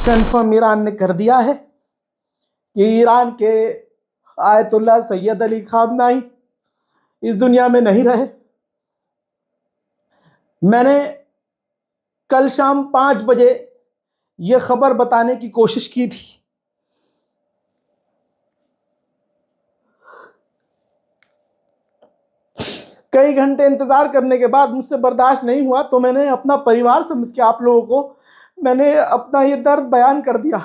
Confirm Iran ने कर दिया है कि ईरान के आयतुल्ला सैयद अली खामनाई इस दुनिया में नहीं रहे। मैंने कल शाम 5 बजे यह खबर बताने की कोशिश की थी। कई घंटे इंतजार करने के बाद मुझसे बर्दाश्त नहीं हुआ, तो मैंने अपना परिवार समझ के आप लोगों को मैंने अपना ये दर्द बयान कर दिया।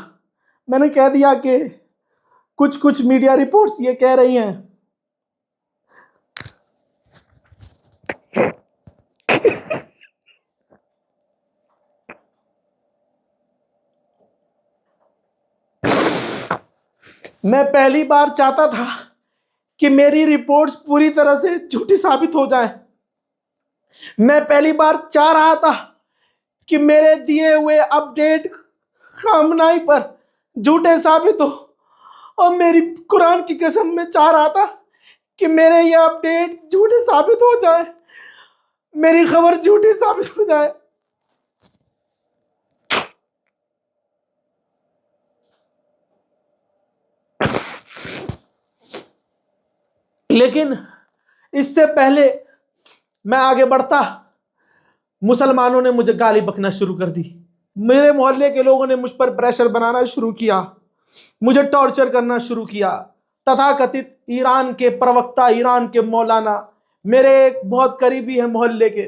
मैंने कह दिया कि कुछ मीडिया रिपोर्ट्स ये कह रही हैं मैं पहली बार चाहता था कि मेरी रिपोर्ट्स पूरी तरह से झूठी साबित हो जाए। मैं पहली बार चाह रहा था कि मेरे दिए हुए अपडेट खामनाई पर झूठे साबित हो, और मेरी कुरान की कसम में चाह रहा था कि मेरे ये अपडेट्स झूठे साबित हो जाए, मेरी खबर झूठी साबित हो जाए। लेकिन इससे पहले मैं आगे बढ़ता, मुसलमानों ने मुझे गाली बकना शुरू कर दी। मेरे मोहल्ले के लोगों ने मुझ पर प्रेशर बनाना शुरू किया, मुझे टॉर्चर करना शुरू किया। तथाकथित ईरान के प्रवक्ता, ईरान के मौलाना, मेरे एक बहुत करीबी है मोहल्ले के,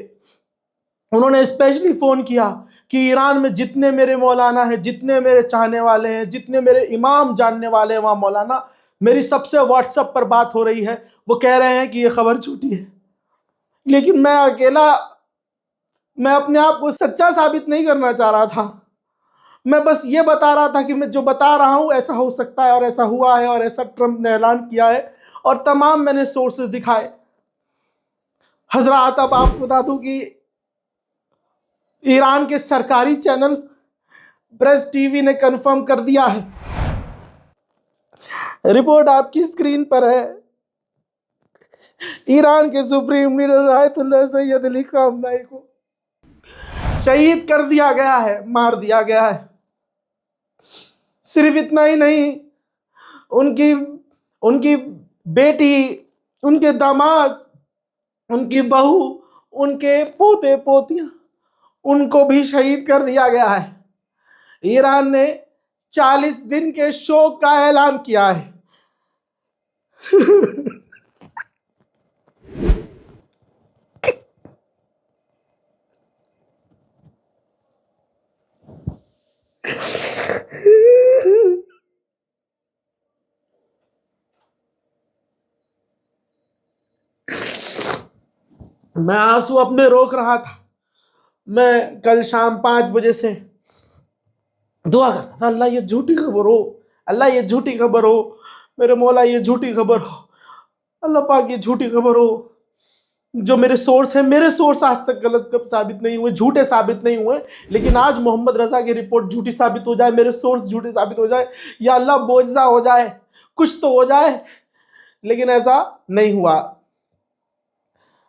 उन्होंने स्पेशली फोन किया कि ईरान में जितने मेरे मौलाना हैं, जितने मेरे चाहने वाले हैं, जितने मेरे इमाम जानने वाले हैं वहां मौलाना, मेरी सबसे व्हाट्सएप पर बात हो रही है, वो कह रहे हैं कि ये खबर झूठी है। लेकिन मैं अकेला, मैं अपने आप को सच्चा साबित नहीं करना चाह रहा था। मैं बस ये बता रहा था कि मैं जो बता रहा हूं ऐसा हो सकता है, और ऐसा हुआ है, और ऐसा ट्रंप ने ऐलान किया है, और तमाम मैंने सोर्सेज दिखाए। हजरात, अब आपको बता दूं कि ईरान के सरकारी चैनल प्रेस टीवी ने कंफर्म कर दिया है, रिपोर्ट आपकी स्क्रीन पर है, ईरान के supreme leader ayatollah Syed Ali खामनाई को शहीद कर दिया गया है, मार दिया गया है। सिर्फ इतना ही नहीं, उनकी उनकी बेटी, उनके दामाद, उनकी बहू, उनके पोते पोतियां, उनको भी शहीद कर दिया गया है। ईरान ने 40 दिन के शोक का ऐलान किया है। मैं आंसू अपने रोक रहा था। मैं कल शाम 5 बजे से दुआ कर रहा था, अल्लाह ये झूठी खबर हो, अल्लाह ये झूठी खबर हो, मेरे मौला ये झूठी खबर हो, अल्लाह पाक ये झूठी खबर हो। जो मेरे सोर्स है, मेरे सोर्स आज तक गलत कब साबित नहीं हुए, झूठे साबित नहीं हुए, लेकिन आज मोहम्मद रजा की रिपोर्ट झूठी साबित हो जाए, मेरे सोर्स झूठे साबित हो जाए, या अल्लाह बोझा हो जाए, कुछ तो हो जाए। लेकिन ऐसा नहीं हुआ।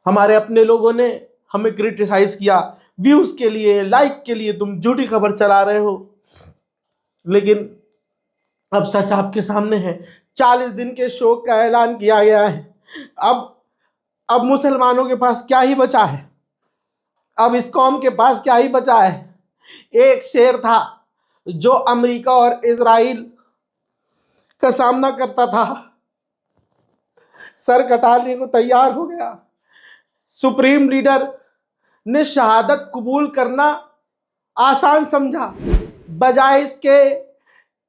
हमारे अपने लोगों ने हमें क्रिटिसाइज किया, व्यूज के लिए, लाइक के लिए तुम झूठी खबर चला रहे हो। लेकिन अब सच आपके सामने है। 40 दिन के शोक का ऐलान किया गया है। अब मुसलमानों के पास क्या ही बचा है, अब इस कौम के पास क्या ही बचा है। एक शेर था जो अमेरिका और इजराइल का सामना करता था, सर कटाने को तैयार हो गया। सुप्रीम लीडर ने शहादत कबूल करना आसान समझा, बजाय इसके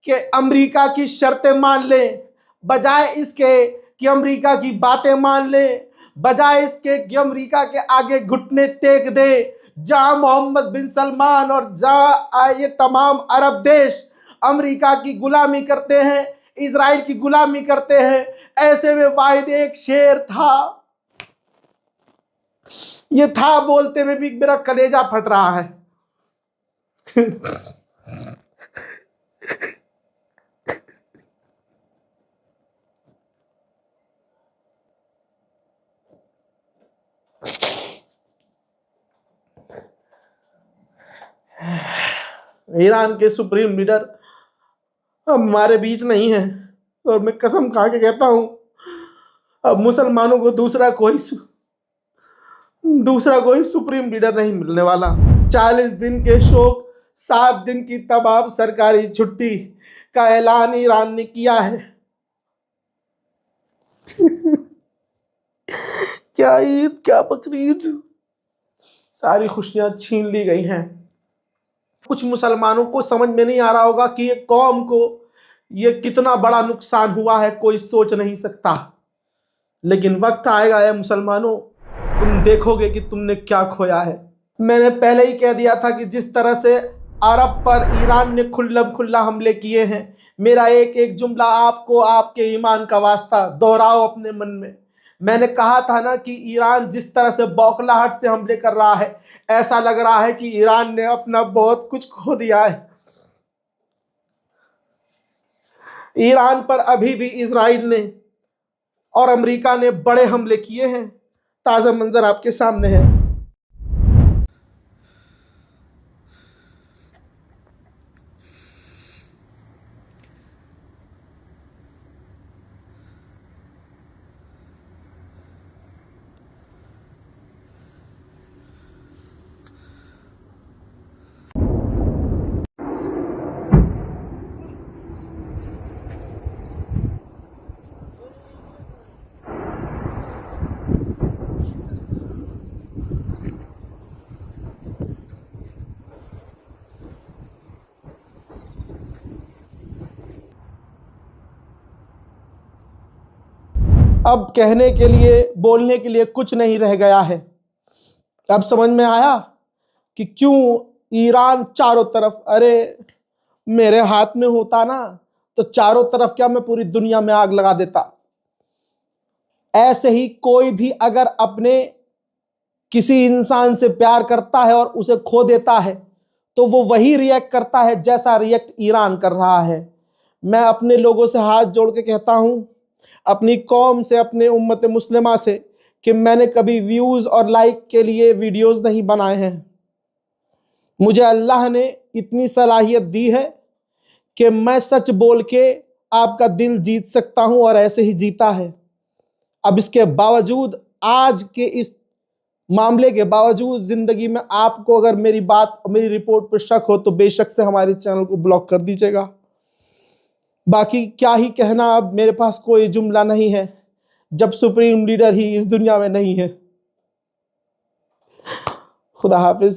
कि अमेरिका की शर्तें मान ले, बजाय इसके कि अमेरिका की बातें मान ले, बजाय इसके कि अमेरिका के आगे घुटने टेक दे। जहां मोहम्मद बिन सलमान और जहां ये तमाम अरब देश अमेरिका की गुलामी करते हैं, इजराइल की गुलामी करते हैं, ऐसे में वाहिद एक शेर था, ये था बोलते में भी मेरा कलेजा फट रहा है। ईरान के सुप्रीम लीडर अब हमारे बीच नहीं है, और मैं कसम खा के कहता हूं अब मुसलमानों को दूसरा कोई सुप्रीम लीडर नहीं मिलने वाला। 40 दिन के शोक, 7 दिन की तबाह सरकारी छुट्टी का ऐलान ईरान ने किया है। क्या ईद, क्या बकरीद, सारी खुशियां छीन ली गई हैं। कुछ मुसलमानों को समझ में नहीं आ रहा होगा कि ये कौम को ये कितना बड़ा नुकसान हुआ है, कोई सोच नहीं सकता। लेकिन वक्त आएगा है मुसलमानों, तुम देखोगे कि तुमने क्या खोया है। मैंने पहले ही कह दिया था कि जिस तरह से अरब पर ईरान ने खुल्लम खुल्ला हमले किए हैं, मेरा एक एक जुमला आपको आपके ईमान का वास्ता दोहराओ अपने मन में। मैंने कहा था ना कि ईरान जिस तरह से बौखलाहट से हमले कर रहा है, ऐसा लग रहा है कि ईरान ने अपना बहुत कुछ खो दिया है। ईरान पर अभी भी इजराइल ने और अमेरिका ने बड़े हमले किए हैं। ताज़ा मंजर आपके सामने है। अब कहने के लिए, बोलने के लिए कुछ नहीं रह गया है। अब समझ में आया कि क्यों ईरान चारों तरफ, अरे मेरे हाथ में होता ना तो चारों तरफ क्या, मैं पूरी दुनिया में आग लगा देता। ऐसे ही कोई भी अगर अपने किसी इंसान से प्यार करता है और उसे खो देता है तो वो वही रिएक्ट करता है जैसा रिएक्ट ईरान कर रहा है। मैं अपने लोगों से हाथ जोड़ के कहता हूं, अपनी कौम से, अपने उम्मत मुस्लिमा से, कि मैंने कभी व्यूज़ और लाइक के लिए वीडियोस नहीं बनाए हैं। मुझे अल्लाह ने इतनी सलाहियत दी है कि मैं सच बोल के आपका दिल जीत सकता हूं, और ऐसे ही जीता है। अब इसके बावजूद, आज के इस मामले के बावजूद, ज़िंदगी में आपको अगर मेरी बात, मेरी रिपोर्ट पर शक हो तो बेशक से हमारे चैनल को ब्लॉक कर दीजिएगा। बाकी क्या ही कहना, अब मेरे पास कोई जुमला नहीं है जब सुप्रीम लीडर ही इस दुनिया में नहीं है। खुदा हाफिज।